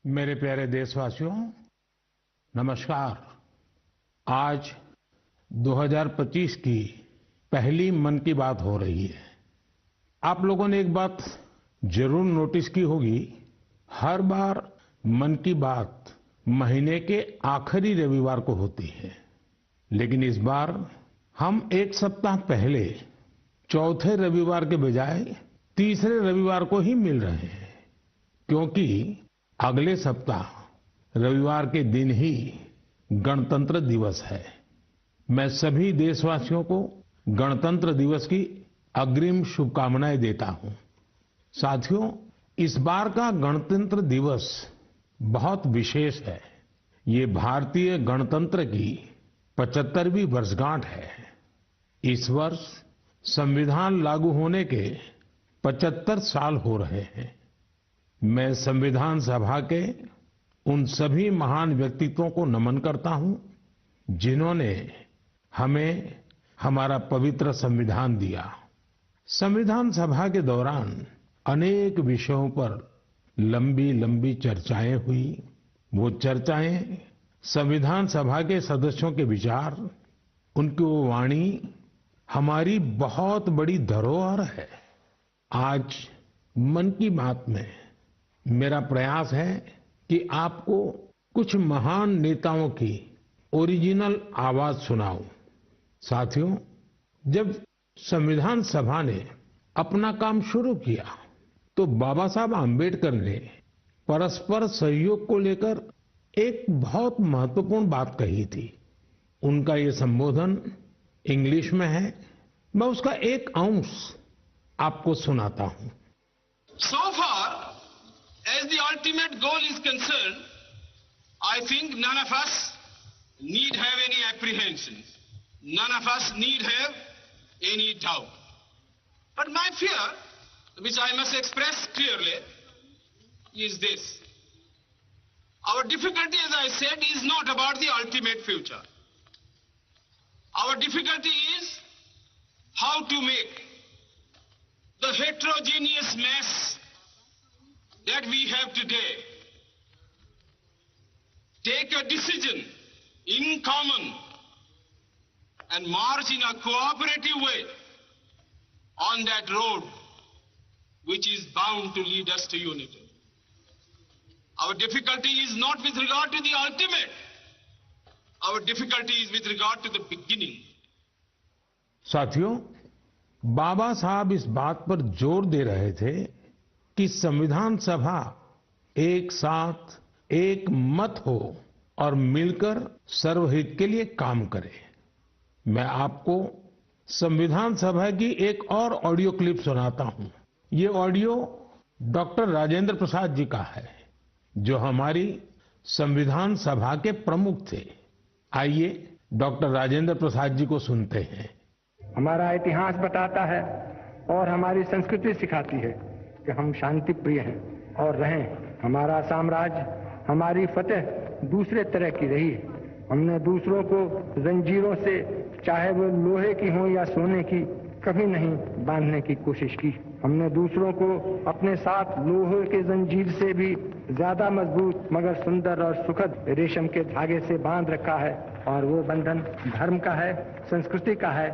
मेरे प्यारे देशवासियों, नमस्कार। आज 2025 की पहली मन की बात हो रही है। आप लोगों ने एक बात जरूर नोटिस की होगी, हर बार मन की बात महीने के आखिरी रविवार को होती है, लेकिन इस बार हम एक सप्ताह पहले चौथे रविवार के बजाय तीसरे रविवार को ही मिल रहे हैं, क्योंकि अगले सप्ताह रविवार के दिन ही गणतंत्र दिवस है। मैं सभी देशवासियों को गणतंत्र दिवस की अग्रिम शुभकामनाएं देता हूं। साथियों, इस बार का गणतंत्र दिवस बहुत विशेष है। ये भारतीय गणतंत्र की 75वीं वर्षगांठ है। इस वर्ष संविधान लागू होने के 75 साल हो रहे हैं। मैं संविधान सभा के उन सभी महान व्यक्तित्वों को नमन करता हूं, जिन्होंने हमें हमारा पवित्र संविधान दिया। संविधान सभा के दौरान अनेक विषयों पर लंबी लंबी चर्चाएं हुई। वो चर्चाएं संविधान सभा के सदस्यों के विचार, उनकी वो वाणी हमारी बहुत बड़ी धरोहर है। आज मन की बात में मेरा प्रयास है कि आपको कुछ महान नेताओं की ओरिजिनल आवाज सुनाऊं। साथियों, जब संविधान सभा ने अपना काम शुरू किया तो बाबा साहब आम्बेडकर ने परस्पर सहयोग को लेकर एक बहुत महत्वपूर्ण बात कही थी। उनका ये संबोधन इंग्लिश में है। मैं उसका एक अंश आपको सुनाता हूं। So far as the ultimate goal is concerned, I think none of us need have any apprehensions. None of us need have any doubt. But my fear, which I must express clearly, is this. Our difficulty, as I said, is not about the ultimate future. Our difficulty is how to make the heterogeneous mess that we have today take a decision in common and march in a cooperative way on that road which is bound to lead us to unity. Our difficulty is not with regard to the ultimate. Our difficulty is with regard to the beginning. साथियों, बाबा साहब इस बात पर जोर दे रहे थे कि संविधान सभा एक साथ एक मत हो और मिलकर सर्वहित के लिए काम करे। मैं आपको संविधान सभा की एक और ऑडियो क्लिप सुनाता हूं। ये ऑडियो डॉक्टर राजेंद्र प्रसाद जी का है, जो हमारी संविधान सभा के प्रमुख थे। आइए डॉक्टर राजेंद्र प्रसाद जी को सुनते हैं। हमारा इतिहास बताता है और हमारी संस्कृति सिखाती है कि हम शांति प्रिय हैं और रहें। हमारा साम्राज्य, हमारी फतेह दूसरे तरह की रही है। हमने दूसरों को जंजीरों से, चाहे वो लोहे की हो या सोने की, कभी नहीं बांधने की कोशिश की। हमने दूसरों को अपने साथ लोहे के जंजीर से भी ज्यादा मजबूत मगर सुंदर और सुखद रेशम के धागे से बांध रखा है, और वो बंधन धर्म का है, संस्कृति का है,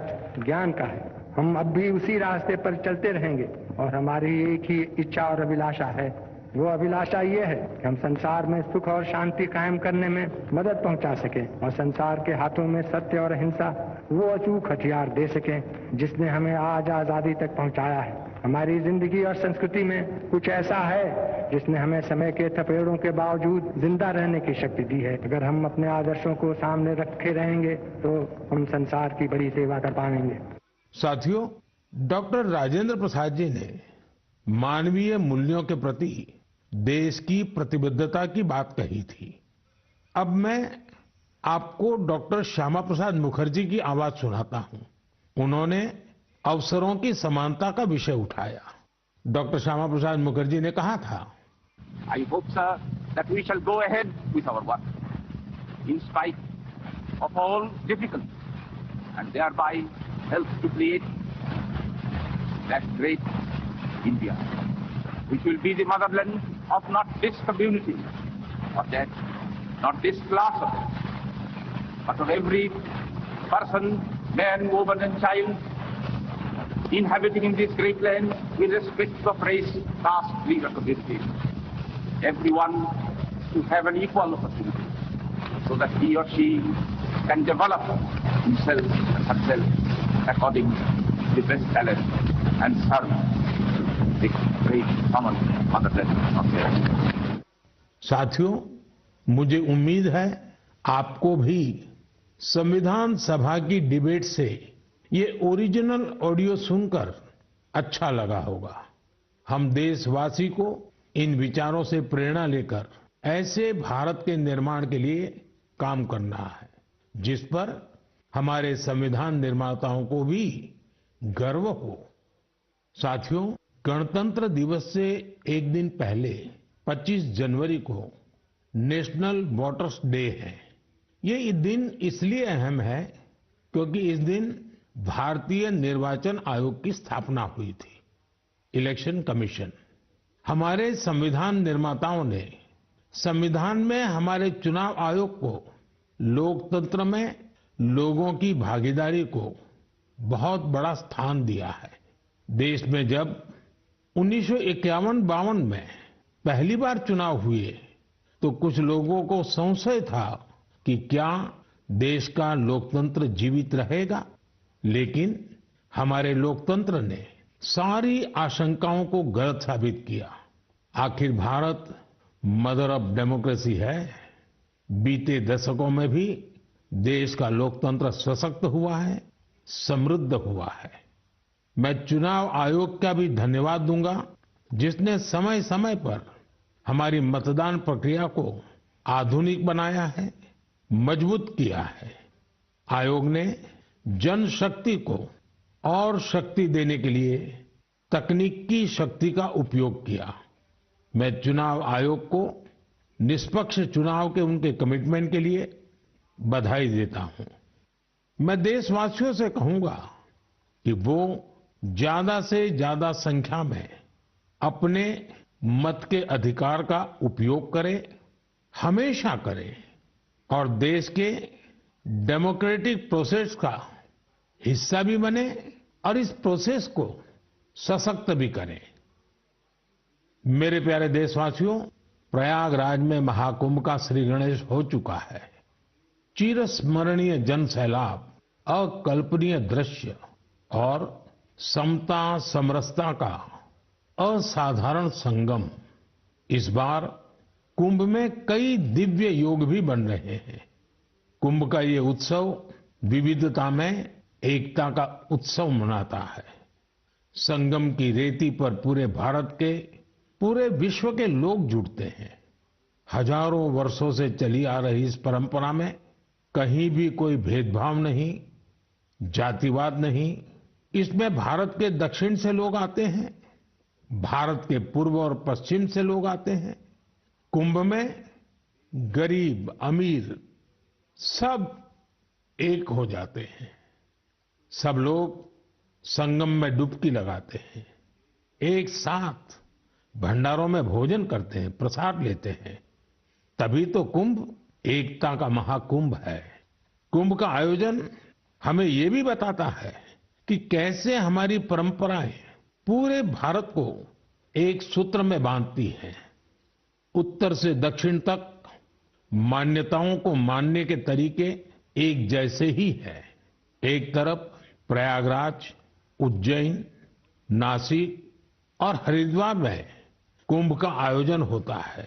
ज्ञान का है। हम अब भी उसी रास्ते पर चलते रहेंगे और हमारी एक ही इच्छा और अभिलाषा है। वो अभिलाषा ये है कि हम संसार में सुख और शांति कायम करने में मदद पहुंचा सकें और संसार के हाथों में सत्य और अहिंसा वो अचूक हथियार दे सकें जिसने हमें आज आजादी तक पहुंचाया है। हमारी जिंदगी और संस्कृति में कुछ ऐसा है जिसने हमें समय के थपेड़ों के बावजूद जिंदा रहने की शक्ति दी है। अगर हम अपने आदर्शों को सामने रखे रहेंगे तो हम संसार की बड़ी सेवा कर पाएंगे। साथियों, डॉक्टर राजेंद्र प्रसाद जी ने मानवीय मूल्यों के प्रति देश की प्रतिबद्धता की बात कही थी। अब मैं आपको डॉक्टर श्यामा प्रसाद मुखर्जी की आवाज सुनाता हूं। उन्होंने अवसरों की समानता का विषय उठाया। डॉक्टर श्यामा प्रसाद मुखर्जी ने कहा था, I hope, sir, that we shall go ahead with our work in spite of all difficulties and thereby help to create that great India, which will be the motherland of not this community, of that, not this class of it, but of every person, man, woman and child inhabiting in this great land, irrespective of race, caste, creed or community. Everyone to have an equal opportunity so that he or she can develop himself and herself according to the best talent and serve the great common motherland of theirs. साथियों, मुझे उम्मीद है आपको भी संविधान सभा की debate से ये ओरिजिनल ऑडियो सुनकर अच्छा लगा होगा। हम देशवासी को इन विचारों से प्रेरणा लेकर ऐसे भारत के निर्माण के लिए काम करना है जिस पर हमारे संविधान निर्माताओं को भी गर्व हो। साथियों, गणतंत्र दिवस से एक दिन पहले 25 जनवरी को नेशनल वोटर्स डे है। ये दिन इसलिए अहम है क्योंकि इस दिन भारतीय निर्वाचन आयोग की स्थापना हुई थी। इलेक्शन कमीशन, हमारे संविधान निर्माताओं ने संविधान में हमारे चुनाव आयोग को लोकतंत्र में लोगों की भागीदारी को बहुत बड़ा स्थान दिया है। देश में जब 1951-52 में पहली बार चुनाव हुए तो कुछ लोगों को संशय था कि क्या देश का लोकतंत्र जीवित रहेगा, लेकिन हमारे लोकतंत्र ने सारी आशंकाओं को गलत साबित किया। आखिर भारत मदर ऑफ डेमोक्रेसी है। बीते दशकों में भी देश का लोकतंत्र सशक्त हुआ है, समृद्ध हुआ है। मैं चुनाव आयोग का भी धन्यवाद दूंगा जिसने समय समय पर हमारी मतदान प्रक्रिया को आधुनिक बनाया है, मजबूत किया है। आयोग ने जनशक्ति को और शक्ति देने के लिए तकनीकी शक्ति का उपयोग किया। मैं चुनाव आयोग को निष्पक्ष चुनाव के उनके कमिटमेंट के लिए बधाई देता हूं। मैं देशवासियों से कहूंगा कि वो ज्यादा से ज्यादा संख्या में अपने मत के अधिकार का उपयोग करें, हमेशा करें और देश के डेमोक्रेटिक प्रोसेस का हिस्सा भी बने और इस प्रोसेस को सशक्त भी करें। मेरे प्यारे देशवासियों, प्रयागराज में महाकुंभ का श्री गणेश हो चुका है। चिरस्मरणीय जन सैलाब, अकल्पनीय दृश्य और समता समरसता का असाधारण संगम। इस बार कुंभ में कई दिव्य योग भी बन रहे हैं। कुंभ का ये उत्सव विविधता में एकता का उत्सव मनाता है। संगम की रेती पर पूरे भारत के, पूरे विश्व के लोग जुड़ते हैं। हजारों वर्षों से चली आ रही इस परंपरा में कहीं भी कोई भेदभाव नहीं, जातिवाद नहीं। इसमें भारत के दक्षिण से लोग आते हैं, भारत के पूर्व और पश्चिम से लोग आते हैं। कुंभ में गरीब अमीर सब एक हो जाते हैं। सब लोग संगम में डुबकी लगाते हैं, एक साथ भंडारों में भोजन करते हैं, प्रसाद लेते हैं। तभी तो कुंभ एकता का महाकुंभ है। कुंभ का आयोजन हमें ये भी बताता है कि कैसे हमारी परंपराएं पूरे भारत को एक सूत्र में बांधती हैं। उत्तर से दक्षिण तक मान्यताओं को मानने के तरीके एक जैसे ही हैं। एक तरफ प्रयागराज, उज्जैन, नासिक और हरिद्वार में कुंभ का आयोजन होता है,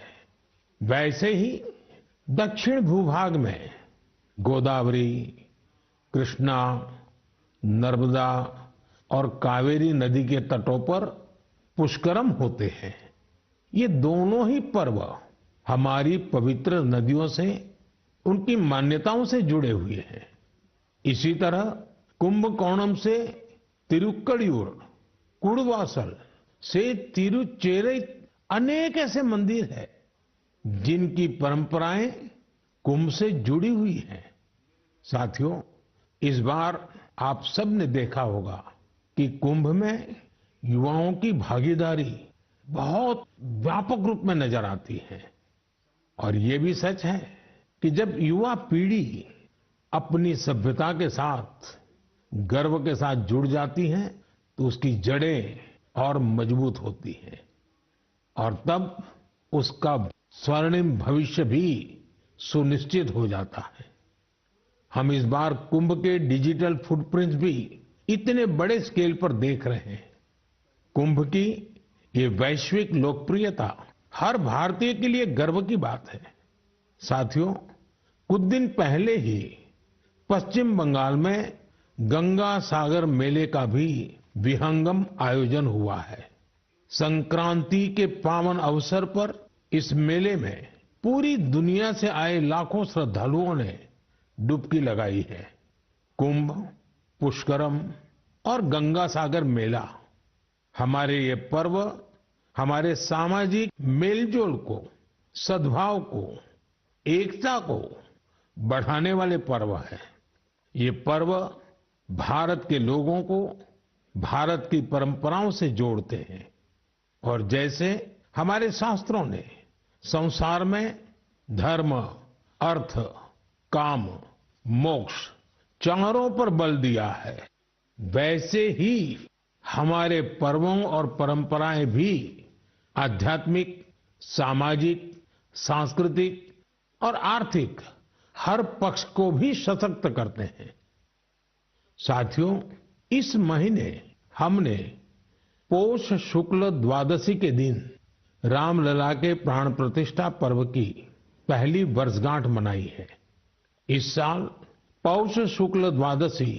वैसे ही दक्षिण भूभाग में गोदावरी, कृष्णा, नर्मदा और कावेरी नदी के तटों पर पुष्करम होते हैं। ये दोनों ही पर्व हमारी पवित्र नदियों से, उनकी मान्यताओं से जुड़े हुए हैं। इसी तरह कुंभकोणम से तिरुक्कड़ियूर, कुड़वासल से तिरुचेरै अनेक ऐसे मंदिर हैं जिनकी परंपराएं कुंभ से जुड़ी हुई हैं। साथियों, इस बार आप सबने देखा होगा कि कुंभ में युवाओं की भागीदारी बहुत व्यापक रूप में नजर आती है। और ये भी सच है कि जब युवा पीढ़ी अपनी सभ्यता के साथ गर्व के साथ जुड़ जाती है तो उसकी जड़ें और मजबूत होती हैं और तब उसका स्वर्णिम भविष्य भी सुनिश्चित हो जाता है। हम इस बार कुंभ के डिजिटल फुटप्रिंट्स भी इतने बड़े स्केल पर देख रहे हैं। कुंभ की ये वैश्विक लोकप्रियता हर भारतीय के लिए गर्व की बात है। साथियों, कुछ दिन पहले ही पश्चिम बंगाल में गंगा सागर मेले का भी विहंगम आयोजन हुआ है। संक्रांति के पावन अवसर पर इस मेले में पूरी दुनिया से आए लाखों श्रद्धालुओं ने डुबकी लगाई है। कुंभ, पुष्करम और गंगा सागर मेला हमारे ये पर्व हमारे सामाजिक मेलजोल को, सद्भाव को, एकता को बढ़ाने वाले पर्व है। ये पर्व भारत के लोगों को भारत की परंपराओं से जोड़ते हैं और जैसे हमारे शास्त्रों ने संसार में धर्म, अर्थ, काम, मोक्ष चारों पर बल दिया है, वैसे ही हमारे पर्वों और परंपराएं भी आध्यात्मिक, सामाजिक, सांस्कृतिक और आर्थिक हर पक्ष को भी सशक्त करते हैं। साथियों, इस महीने हमने पौष शुक्ल द्वादशी के दिन रामलला के प्राण प्रतिष्ठा पर्व की पहली वर्षगांठ मनाई है। इस साल पौष शुक्ल द्वादशी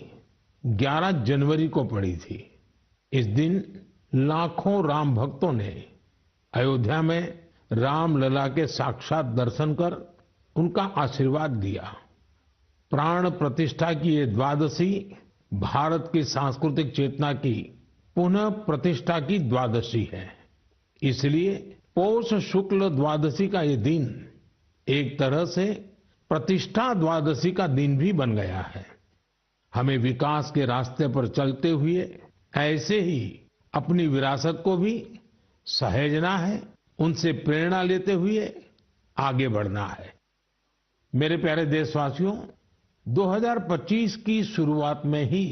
11 जनवरी को पड़ी थी। इस दिन लाखों राम भक्तों ने अयोध्या में रामलला के साक्षात दर्शन कर उनका आशीर्वाद लिया। प्राण प्रतिष्ठा की ये द्वादशी भारत की सांस्कृतिक चेतना की पुनः प्रतिष्ठा की द्वादशी है। इसलिए पौष शुक्ल द्वादशी का ये दिन एक तरह से प्रतिष्ठा द्वादशी का दिन भी बन गया है। हमें विकास के रास्ते पर चलते हुए ऐसे ही अपनी विरासत को भी सहेजना है, उनसे प्रेरणा लेते हुए आगे बढ़ना है। मेरे प्यारे देशवासियों, 2025 की शुरुआत में ही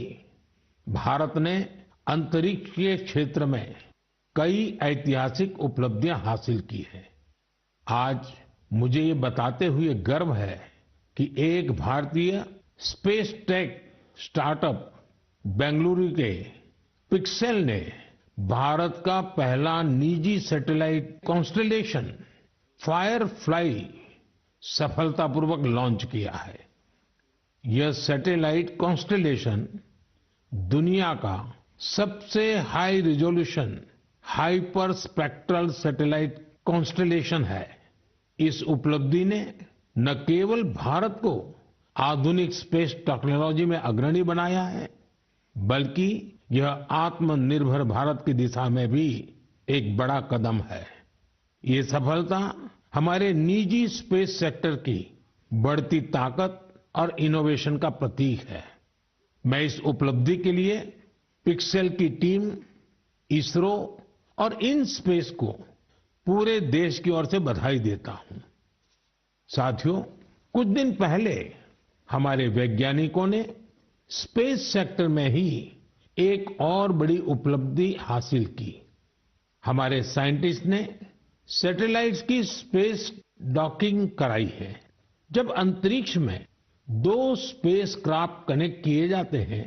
भारत ने अंतरिक्ष के क्षेत्र में कई ऐतिहासिक उपलब्धियां हासिल की हैं। आज मुझे ये बताते हुए गर्व है कि एक भारतीय स्पेस टेक स्टार्टअप बेंगलुरु के पिक्सेल ने भारत का पहला निजी सैटेलाइट कॉन्स्टेलेशन फायरफ्लाई सफलतापूर्वक लॉन्च किया है। यह सैटेलाइट कॉन्स्टेलेशन दुनिया का सबसे high resolution hyper spectral satellite constellation है। इस उपलब्धि ने न केवल भारत को आधुनिक स्पेस टेक्नोलॉजी में अग्रणी बनाया है, बल्कि यह आत्मनिर्भर भारत की दिशा में भी एक बड़ा कदम है। ये सफलता हमारे निजी स्पेस सेक्टर की बढ़ती ताकत और इनोवेशन का प्रतीक है। मैं इस उपलब्धि के लिए पिक्सेल की टीम, इसरो और इन स्पेस को पूरे देश की ओर से बधाई देता हूं। साथियों, कुछ दिन पहले हमारे वैज्ञानिकों ने स्पेस सेक्टर में ही एक और बड़ी उपलब्धि हासिल की। हमारे साइंटिस्ट ने सैटेलाइट्स की स्पेस डॉकिंग कराई है। जब अंतरिक्ष में 2 स्पेस क्राफ्ट कनेक्ट किए जाते हैं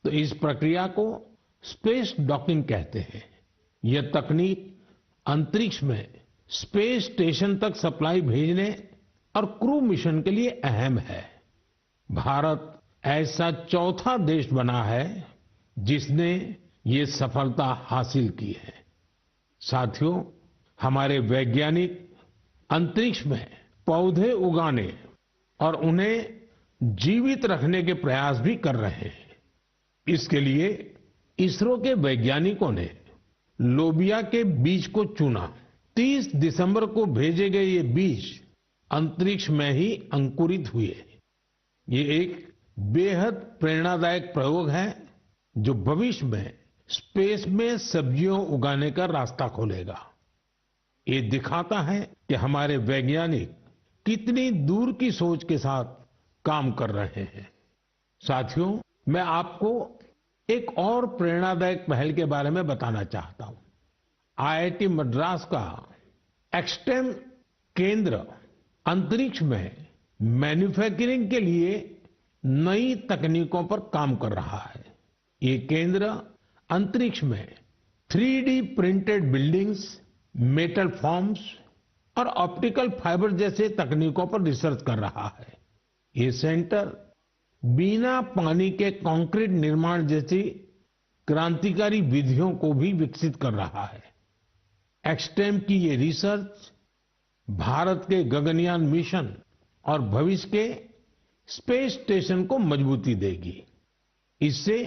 तो इस प्रक्रिया को स्पेस डॉकिंग कहते हैं। यह तकनीक अंतरिक्ष में स्पेस स्टेशन तक सप्लाई भेजने और क्रू मिशन के लिए अहम है। भारत ऐसा चौथा देश बना है जिसने ये सफलता हासिल की है। साथियों, हमारे वैज्ञानिक अंतरिक्ष में पौधे उगाने और उन्हें जीवित रखने के प्रयास भी कर रहे हैं। इसके लिए इसरो के वैज्ञानिकों ने लोबिया के बीज को चुना। 30 दिसंबर को भेजे गए ये बीज अंतरिक्ष में ही अंकुरित हुए। ये एक बेहद प्रेरणादायक प्रयोग है जो भविष्य में स्पेस में सब्जियों उगाने का रास्ता खोलेगा। ये दिखाता है कि हमारे वैज्ञानिक कितनी दूर की सोच के साथ काम कर रहे हैं। साथियों, मैं आपको एक और प्रेरणादायक पहल के बारे में बताना चाहता हूं। आईआईटी मद्रास का एक्सटेम केंद्र अंतरिक्ष में मैन्युफैक्चरिंग के लिए नई तकनीकों पर काम कर रहा है। ये केंद्र अंतरिक्ष में 3D printed buildings, metal forms और ऑप्टिकल फाइबर जैसे तकनीकों पर रिसर्च कर रहा है। ये सेंटर बिना पानी के कंक्रीट निर्माण जैसी क्रांतिकारी विधियों को भी विकसित कर रहा है। एक्सटेम की ये रिसर्च भारत के गगनयान मिशन और भविष्य के स्पेस स्टेशन को मजबूती देगी। इससे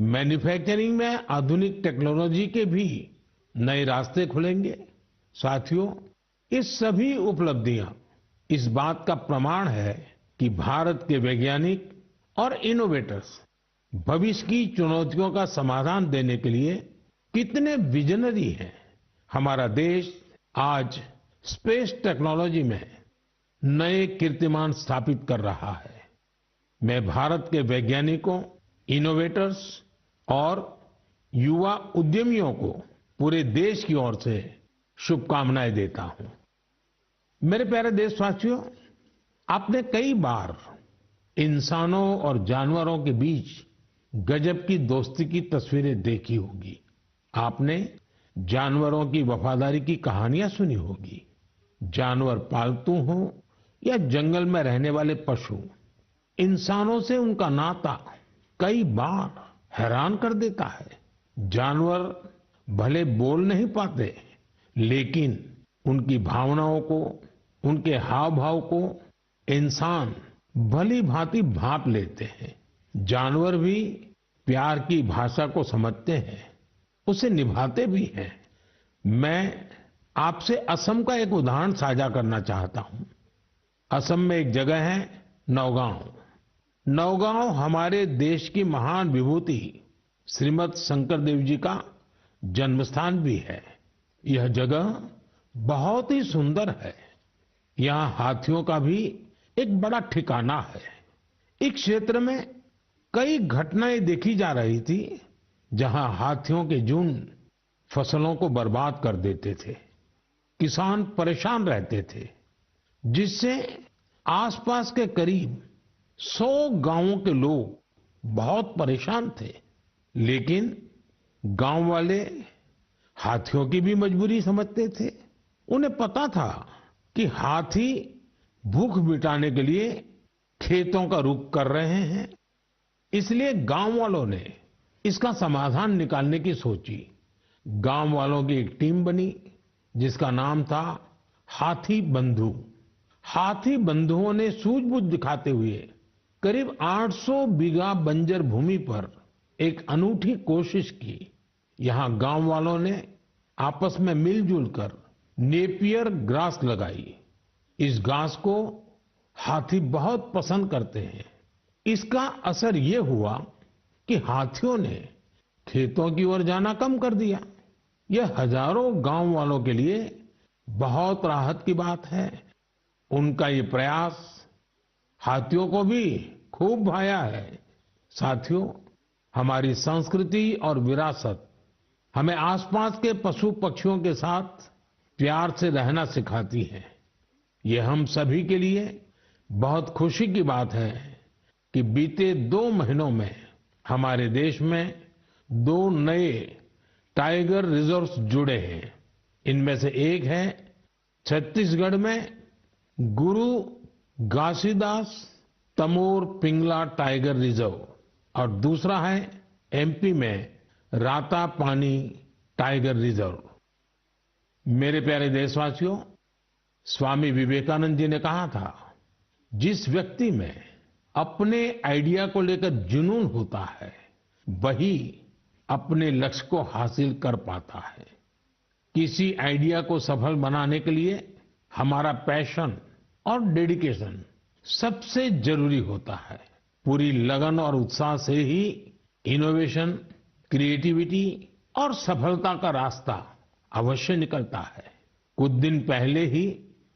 मैन्युफैक्चरिंग में आधुनिक टेक्नोलॉजी के भी नए रास्ते खुलेंगे। साथियों, ये सभी उपलब्धियां इस बात का प्रमाण है कि भारत के वैज्ञानिक और इनोवेटर्स भविष्य की चुनौतियों का समाधान देने के लिए कितने विजनरी हैं। हमारा देश आज स्पेस टेक्नोलॉजी में नए कीर्तिमान स्थापित कर रहा है। मैं भारत के वैज्ञानिकों, इनोवेटर्स और युवा उद्यमियों को पूरे देश की ओर से शुभकामनाएं देता हूं। मेरे प्यारे देशवासियों, आपने कई बार इंसानों और जानवरों के बीच गजब की दोस्ती की तस्वीरें देखी होगी। आपने जानवरों की वफादारी की कहानियां सुनी होगी। जानवर पालतू हो या जंगल में रहने वाले पशु, इंसानों से उनका नाता कई बार हैरान कर देता है। जानवर भले बोल नहीं पाते, लेकिन उनकी भावनाओं को, उनके हाव भाव को इंसान भली भांति भांप लेते हैं। जानवर भी प्यार की भाषा को समझते हैं, उसे निभाते भी हैं। मैं आपसे असम का एक उदाहरण साझा करना चाहता हूं। असम में एक जगह है नौगांव। नौगांव हमारे देश की महान विभूति श्रीमद शंकरदेव जी का जन्मस्थान भी है। यह जगह बहुत ही सुंदर है। यहाँ हाथियों का भी एक बड़ा ठिकाना है। इस क्षेत्र में कई घटनाएं देखी जा रही थी जहां हाथियों के झुंड फसलों को बर्बाद कर देते थे। किसान परेशान रहते थे, जिससे आसपास के करीब 100 गांवों के लोग बहुत परेशान थे। लेकिन गांव वाले हाथियों की भी मजबूरी समझते थे। उन्हें पता था कि हाथी भूख मिटाने के लिए खेतों का रुख कर रहे हैं, इसलिए गांव वालों ने इसका समाधान निकालने की सोची। गांव वालों की एक टीम बनी जिसका नाम था हाथी बंधु। हाथी बंधुओं ने सूझबूझ दिखाते हुए करीब 800 बीघा बंजर भूमि पर एक अनूठी कोशिश की। यहां गांव वालों ने आपस में मिलजुल कर नेपियर ग्रास लगाई। इस घास को हाथी बहुत पसंद करते हैं। इसका असर ये हुआ कि हाथियों ने खेतों की ओर जाना कम कर दिया। यह हजारों गांव वालों के लिए बहुत राहत की बात है। उनका ये प्रयास हाथियों को भी खूब भाया है। साथियों, हमारी संस्कृति और विरासत हमें आसपास के पशु पक्षियों के साथ प्यार से रहना सिखाती है। ये हम सभी के लिए बहुत खुशी की बात है कि बीते 2 महीनों में हमारे देश में 2 नए टाइगर रिजर्व्स जुड़े हैं। इनमें से एक है छत्तीसगढ़ में गुरु घासीदास तमोर पिंगला टाइगर रिजर्व और दूसरा है एमपी में रातापानी टाइगर रिजर्व। मेरे प्यारे देशवासियों, स्वामी विवेकानंद जी ने कहा था, जिस व्यक्ति में अपने आइडिया को लेकर जुनून होता है, वही अपने लक्ष्य को हासिल कर पाता है। किसी आइडिया को सफल बनाने के लिए हमारा पैशन और डेडिकेशन सबसे जरूरी होता है। पूरी लगन और उत्साह से ही इनोवेशन, क्रिएटिविटी और सफलता का रास्ता अवश्य निकलता है। कुछ दिन पहले ही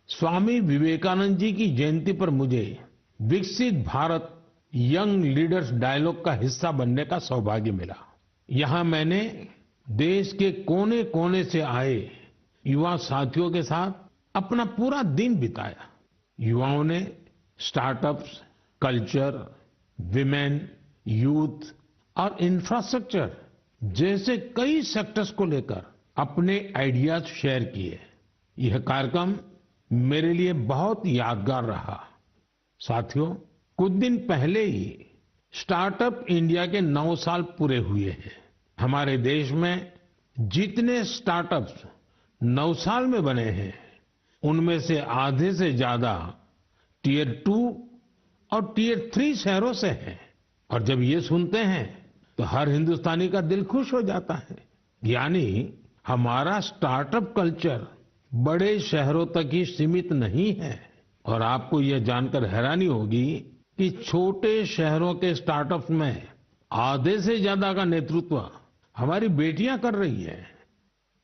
स्वामी विवेकानंद जी की जयंती पर मुझे विकसित भारत यंग लीडर्स डायलॉग का हिस्सा बनने का सौभाग्य मिला। यहाँ मैंने देश के कोने कोने से आए युवा साथियों के साथ अपना पूरा दिन बिताया। युवाओं ने स्टार्टअप्स, कल्चर, विमेन, यूथ और इंफ्रास्ट्रक्चर जैसे कई सेक्टर्स को लेकर अपने आइडियाज शेयर किए। यह कार्यक्रम मेरे लिए बहुत यादगार रहा। साथियों, कुछ दिन पहले ही स्टार्टअप इंडिया के 9 साल पूरे हुए हैं। हमारे देश में जितने स्टार्टअप्स 9 साल में बने हैं, उनमें से आधे से ज्यादा टियर 2 और टियर 3 शहरों से हैं। और जब ये सुनते हैं तो हर हिंदुस्तानी का दिल खुश हो जाता है। यानी हमारा स्टार्टअप कल्चर बड़े शहरों तक ही सीमित नहीं है। और आपको यह जानकर हैरानी होगी कि छोटे शहरों के स्टार्टअप्स में आधे से ज्यादा का नेतृत्व हमारी बेटियां कर रही हैं।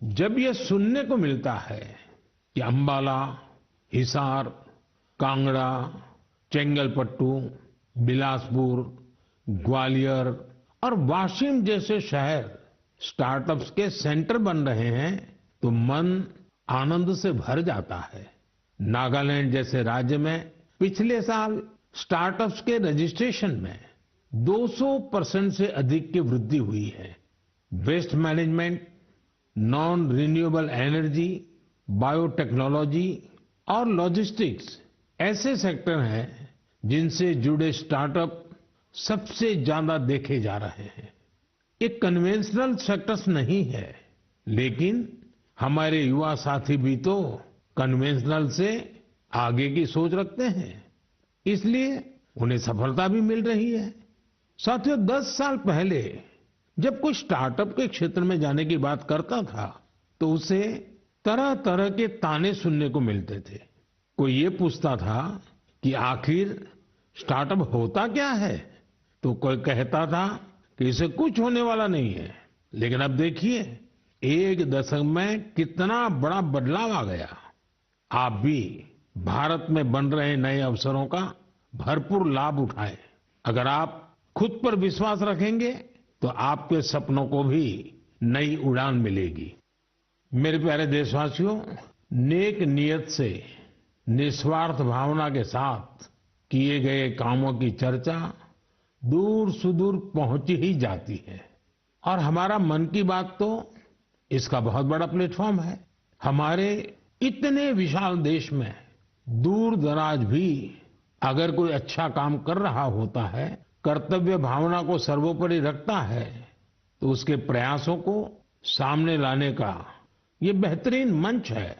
जब यह सुनने को मिलता है कि अंबाला, हिसार, कांगड़ा, चेंगलपट्टू, बिलासपुर, ग्वालियर और वाशिम जैसे शहर स्टार्टअप्स के सेंटर बन रहे हैं, तो मन आनंद से भर जाता है। नागालैंड जैसे राज्य में पिछले साल स्टार्टअप्स के रजिस्ट्रेशन में 200% से अधिक की वृद्धि हुई है। Waste management, non renewable energy, biotechnology और लॉजिस्टिक्स ऐसे सेक्टर हैं जिनसे जुड़े स्टार्टअप सबसे ज्यादा देखे जा रहे हैं। ये कन्वेंशनल सेक्टर्स नहीं है, लेकिन हमारे युवा साथी भी तो कन्वेंशनल से आगे की सोच रखते हैं, इसलिए उन्हें सफलता भी मिल रही है। साथियों, 10 साल पहले जब कोई स्टार्टअप के क्षेत्र में जाने की बात करता था तो उसे तरह तरह के ताने सुनने को मिलते थे। कोई ये पूछता था कि आखिर स्टार्टअप होता क्या है, तो कोई कहता था कि इसे कुछ होने वाला नहीं है। लेकिन अब देखिए, 1 दशक में कितना बड़ा बदलाव आ गया। आप भी भारत में बन रहे नए अवसरों का भरपूर लाभ उठाएं। अगर आप खुद पर विश्वास रखेंगे तो आपके सपनों को भी नई उड़ान मिलेगी। मेरे प्यारे देशवासियों, नेक नियत से निस्वार्थ भावना के साथ किए गए कामों की चर्चा दूर सुदूर पहुंच ही जाती है। और हमारा मन की बात तो इसका बहुत बड़ा प्लेटफॉर्म है। हमारे इतने विशाल देश में दूर दराज भी अगर कोई अच्छा काम कर रहा होता है, कर्तव्य भावना को सर्वोपरि रखता है, तो उसके प्रयासों को सामने लाने का ये बेहतरीन मंच है।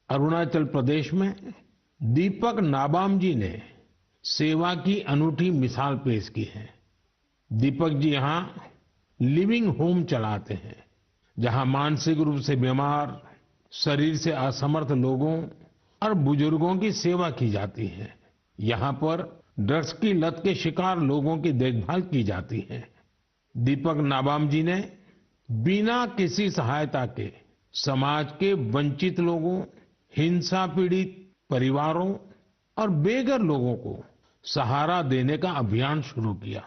अरुणाचल प्रदेश में दीपक नाबाम जी ने सेवा की अनूठी मिसाल पेश की है। दीपक जी यहाँ लिविंग होम चलाते हैं, जहाँ मानसिक रूप से बीमार, शरीर से असमर्थ लोगों और बुजुर्गों की सेवा की जाती है। यहाँ पर ड्रग्स की लत के शिकार लोगों की देखभाल की जाती है। दीपक नाबाम जी ने बिना किसी सहायता के समाज के वंचित लोगों, हिंसा पीड़ित परिवारों और बेघर लोगों को सहारा देने का अभियान शुरू किया।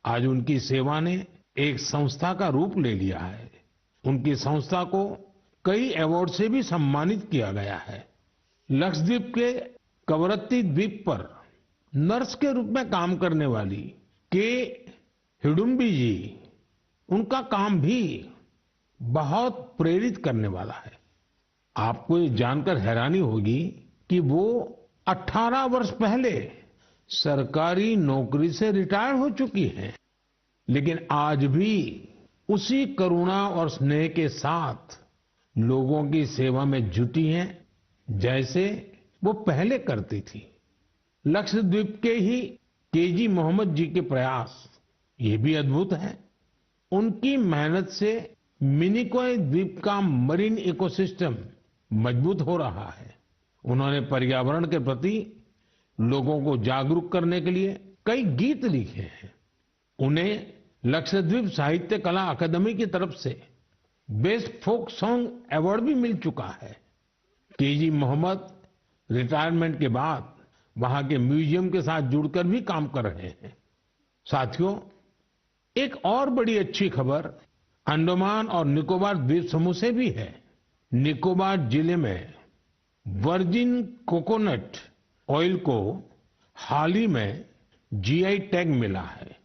आज उनकी सेवा ने एक संस्था का रूप ले लिया है। उनकी संस्था को कई अवार्ड से भी सम्मानित किया गया है। लक्षद्वीप के कवरत्ती द्वीप पर नर्स के रूप में काम करने वाली के हिडुम्बी जी, उनका काम भी बहुत प्रेरित करने वाला है। आपको ये जानकर हैरानी होगी कि वो 18 वर्ष पहले सरकारी नौकरी से रिटायर हो चुकी हैं, लेकिन आज भी उसी करुणा और स्नेह के साथ लोगों की सेवा में जुटी हैं जैसे वो पहले करती थी। लक्षद्वीप के ही केजी मोहम्मद जी के प्रयास ये भी अद्भुत है। उनकी मेहनत से मिनिकॉय द्वीप का मरीन इकोसिस्टम मजबूत हो रहा है। उन्होंने पर्यावरण के प्रति लोगों को जागरूक करने के लिए कई गीत लिखे हैं। उन्हें लक्षद्वीप साहित्य कला अकादमी की तरफ से बेस्ट फोक सॉन्ग अवार्ड भी मिल चुका है। केजी मोहम्मद रिटायरमेंट के बाद वहां के म्यूजियम के साथ जुड़कर भी काम कर रहे हैं। साथियों, एक और बड़ी अच्छी खबर अंडमान और निकोबार द्वीप समूह से भी है। निकोबार जिले में वर्जिन कोकोनट ऑयल को हाल ही में जीआई टैग मिला है।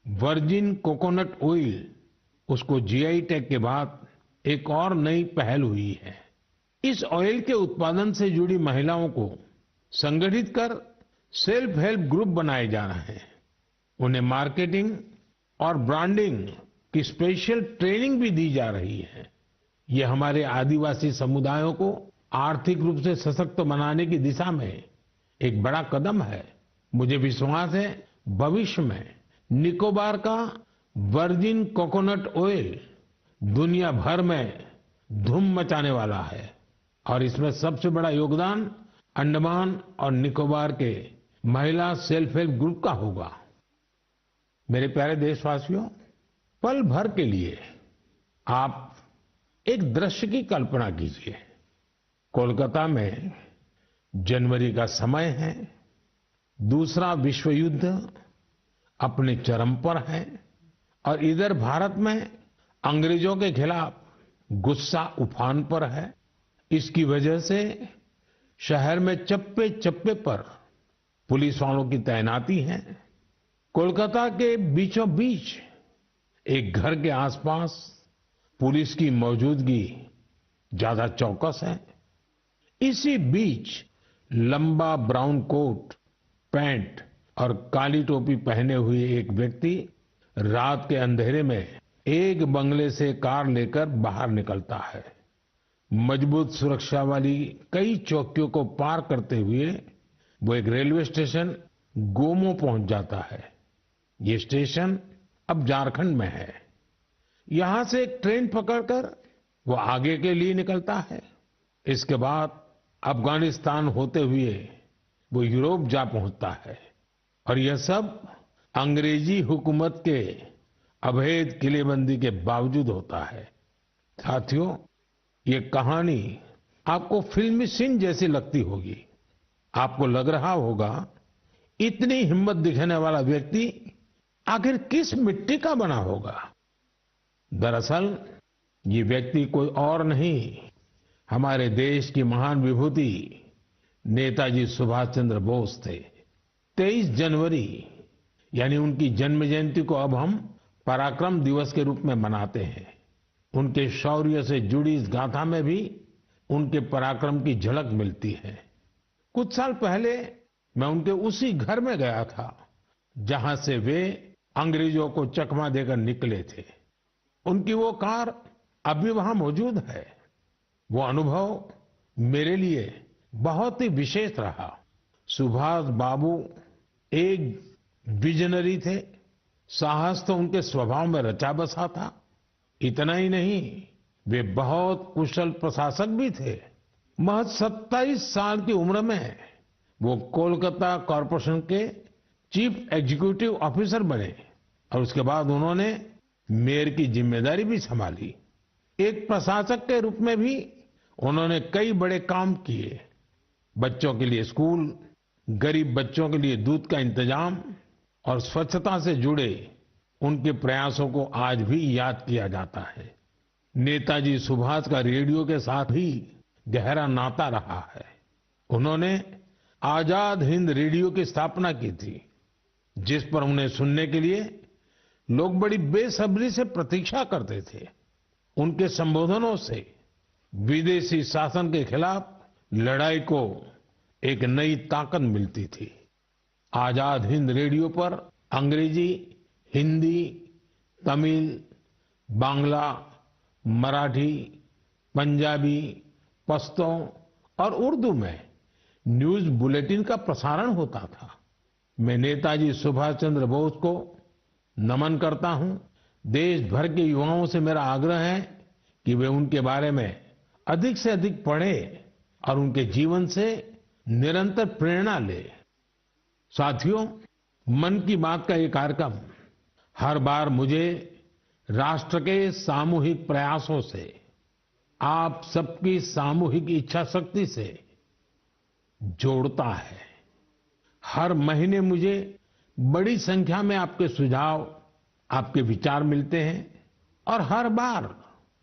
वर्जिन कोकोनट ऑयल, उसको जीआई टैग के बाद एक और नई पहल हुई है। इस ऑयल के उत्पादन से जुड़ी महिलाओं को संगठित कर सेल्फ हेल्प ग्रुप बनाए जा रहे हैं। उन्हें मार्केटिंग और ब्रांडिंग की स्पेशल ट्रेनिंग भी दी जा रही है। ये हमारे आदिवासी समुदायों को आर्थिक रूप से सशक्त बनाने की दिशा में एक बड़ा कदम है। मुझे विश्वास है भविष्य में निकोबार का वर्जिन कोकोनट ऑयल दुनिया भर में धूम मचाने वाला है और इसमें सबसे बड़ा योगदान अंडमान और निकोबार के महिला सेल्फ हेल्प ग्रुप का होगा। मेरे प्यारे देशवासियों, पल भर के लिए आप एक दृश्य की कल्पना कीजिए। कोलकाता में जनवरी का समय है, दूसरा विश्व युद्ध अपने चरम पर है और इधर भारत में अंग्रेजों के खिलाफ गुस्सा उफान पर है। इसकी वजह से शहर में चप्पे चप्पे पर पुलिस वालों की तैनाती है। कोलकाता के बीचों बीच एक घर के आसपास पुलिस की मौजूदगी ज्यादा चौकस है। इसी बीच लंबा ब्राउन कोट, पैंट और काली टोपी पहने हुए एक व्यक्ति रात के अंधेरे में एक बंगले से कार लेकर बाहर निकलता है। मजबूत सुरक्षा वाली कई चौकियों को पार करते हुए वो एक रेलवे स्टेशन गोमो पहुंच जाता है। ये स्टेशन अब झारखंड में है। यहां से एक ट्रेन पकड़कर वो आगे के लिए निकलता है। इसके बाद अफगानिस्तान होते हुए वो यूरोप जा पहुंचता है और यह सब अंग्रेजी हुकूमत के अभेद किलेबंदी के बावजूद होता है। साथियों, ये कहानी आपको फिल्मी सीन जैसी लगती होगी। आपको लग रहा होगा इतनी हिम्मत दिखाने वाला व्यक्ति आखिर किस मिट्टी का बना होगा। दरअसल ये व्यक्ति कोई और नहीं, हमारे देश की महान विभूति नेताजी सुभाष चंद्र बोस थे। 23 जनवरी यानी उनकी जन्म जयंती को अब हम पराक्रम दिवस के रूप में मनाते हैं। उनके शौर्य से जुड़ी इस गाथा में भी उनके पराक्रम की झलक मिलती है। कुछ साल पहले मैं उनके उसी घर में गया था जहां से वे अंग्रेजों को चकमा देकर निकले थे। उनकी वो कार अभी वहां मौजूद है। वो अनुभव मेरे लिए बहुत ही विशेष रहा। सुभाष बाबू एक विजनरी थे। साहस तो उनके स्वभाव में रचा बसा था। इतना ही नहीं, वे बहुत कुशल प्रशासक भी थे। महज 27 साल की उम्र में वो कोलकाता कॉरपोरेशन के चीफ एग्जीक्यूटिव ऑफिसर बने और उसके बाद उन्होंने मेयर की जिम्मेदारी भी संभाली। एक प्रशासक के रूप में भी उन्होंने कई बड़े काम किए। बच्चों के लिए स्कूल, गरीब बच्चों के लिए दूध का इंतजाम और स्वच्छता से जुड़े उनके प्रयासों को आज भी याद किया जाता है। नेताजी सुभाष का रेडियो के साथ ही गहरा नाता रहा है। उन्होंने आजाद हिंद रेडियो की स्थापना की थी, जिस पर उन्हें सुनने के लिए लोग बड़ी बेसब्री से प्रतीक्षा करते थे। उनके संबोधनों से विदेशी शासन के खिलाफ लड़ाई को एक नई ताकत मिलती थी। आजाद हिंद रेडियो पर अंग्रेजी, हिंदी, तमिल, बांग्ला, मराठी, पंजाबी, पश्तो और उर्दू में न्यूज बुलेटिन का प्रसारण होता था। मैं नेताजी सुभाष चंद्र बोस को नमन करता हूं। देश भर के युवाओं से मेरा आग्रह है कि वे उनके बारे में अधिक से अधिक पढ़ें और उनके जीवन से निरंतर प्रेरणा लें। साथियों, मन की बात का ये कार्यक्रम हर बार मुझे राष्ट्र के सामूहिक प्रयासों से, आप सबकी सामूहिक इच्छा शक्ति से जोड़ता है। हर महीने मुझे बड़ी संख्या में आपके सुझाव, आपके विचार मिलते हैं और हर बार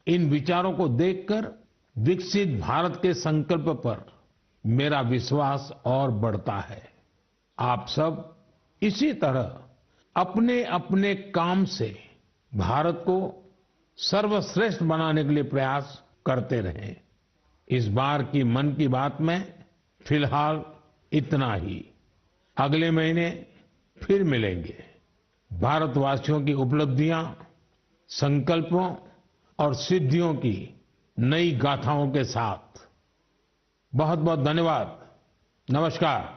इन विचारों को देखकर विकसित भारत के संकल्प पर मेरा विश्वास और बढ़ता है। आप सब इसी तरह अपने अपने काम से भारत को सर्वश्रेष्ठ बनाने के लिए प्रयास करते रहें। इस बार की मन की बात में फिलहाल इतना ही। अगले महीने फिर मिलेंगे भारतवासियों की उपलब्धियां, संकल्पों और सिद्धियों की नई गाथाओं के साथ। बहुत बहुत धन्यवाद। नमस्कार।